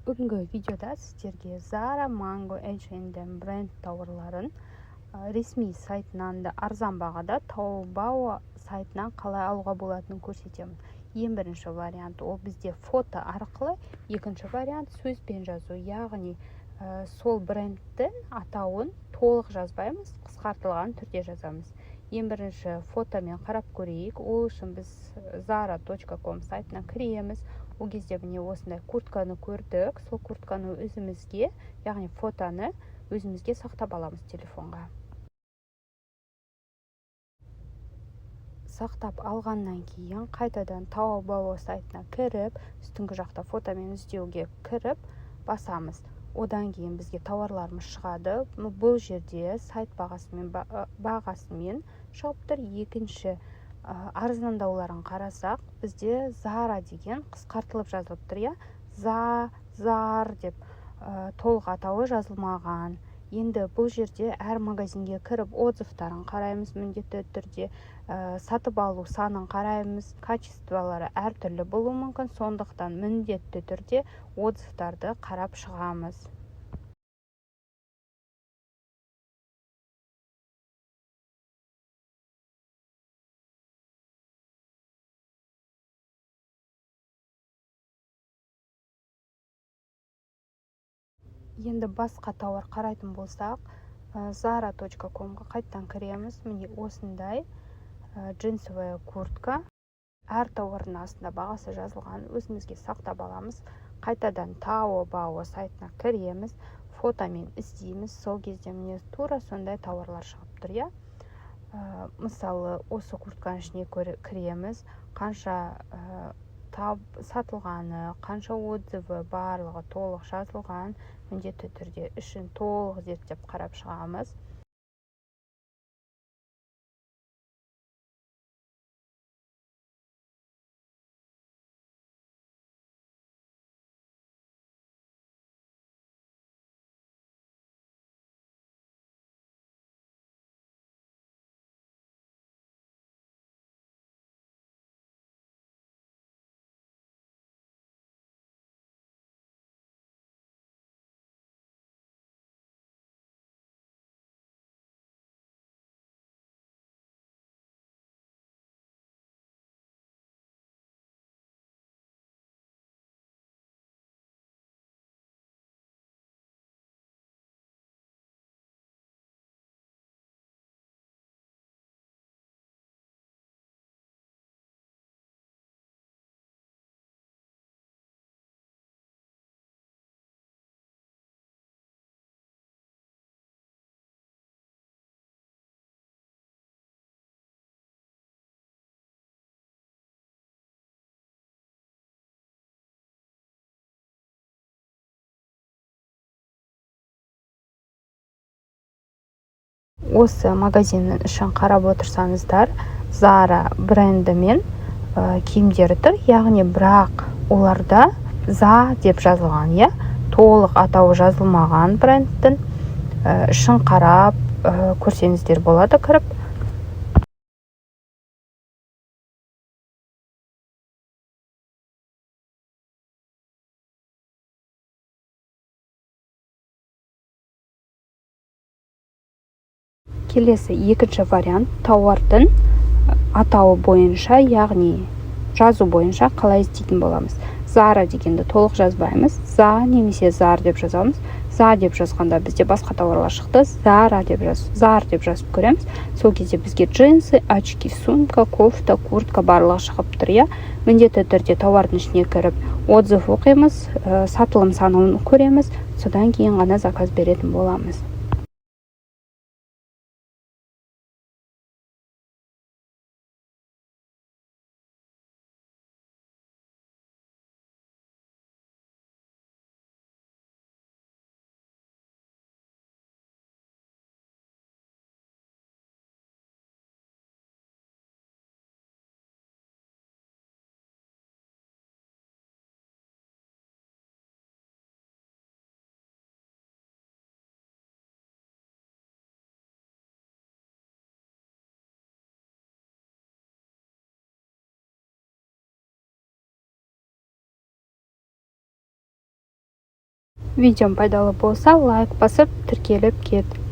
Бүгінгі видеода сіздерге Zara Mango H&M бренд тауарларын ресми сайтынан да арзан бағада Taobao сайтынан қалай алуға болатынын көрсетемін. Ең бірінші вариант ол бізде фото арқылы, екінші вариант сөзбен жазу, яғни сол брендтің атауын толық жазбаймыз, қысқартылған түрде жазамыз. Ең бірінші фотомен қарап көрейік. Ол үшін біз zara.com сайтына кіреміз. Ол кезде міне осындай куртканы көрдік. Сол куртканы өзімізге, яғни фотоны өзімізге сақтап аламыз телефонға. Сақтап алғаннан кейін қайтадан Taobao сайтына кіріп, үстіңгі жақта фотомен іздеуге кіріп басамыз. Одан кейін бізге тауарларымыз шығады. Бұл жерде сайт бағасымен шығып тұр. Екінші арзандауларын қарасақ, бізде Zara деген қысқартылып жазылып тұр, Зар деп толық атауы жазылмаған. Енді бұл жерде әр магазинге кіріп отзывтарын қараймыз, міндетті түрде сатып алу санын қараймыз. Качестволары әртүрлі болуы мүмкін, сондықтан міндетті түрде отзывтарды қарап шығамыз. Енді басқа тауар қарайтын болсақ, zara.com-ға қайттан кіреміз. Міне осындай джинсовая куртка. Әр тауардың астында бағасы жазылған, өзімізге сақтап аламыз. Қайтадан Taobao сайтына кіреміз, фотомен іздейміз. Сол кезде міне тура сондай тауарлар шығып тұр. Мысалы, осы куртканың ішіне кіреміз, қанша сатылғаны, қанша отзывы барлығы толық жазылған, міндетті түрде ішін толық зерттеп қарап шығамыз. Осы магазиннің ішін қарап отырсаңыздар, Zara брендімен киімдері тұр, яғни бірақ оларда За деп жазылған, толық атауы жазылмаған брендтің. Ішін қарап көрсеңіздер болады кіріп. Келесі екінші вариант тауардың атауы бойынша, яғни жазу бойынша қалай іздейтін боламыз. Zara дегенді толық жазбаймыз. Немесе Zar деп жазамыз. За деп жазғанда бізде басқа тауарлар шықты. Zar деп жазып көреміз. Сол кезде бізге джинсы, очки, сумка, кофта, куртка барлығы шығып тұр. Міндетті түрде тауардың ішіне кіріп отзыв оқимыз, сатылым санын көреміз. Содан кейін ғана заказ беретін боламыз. видеом пайдалы болса лайк басып тіркеліп кет.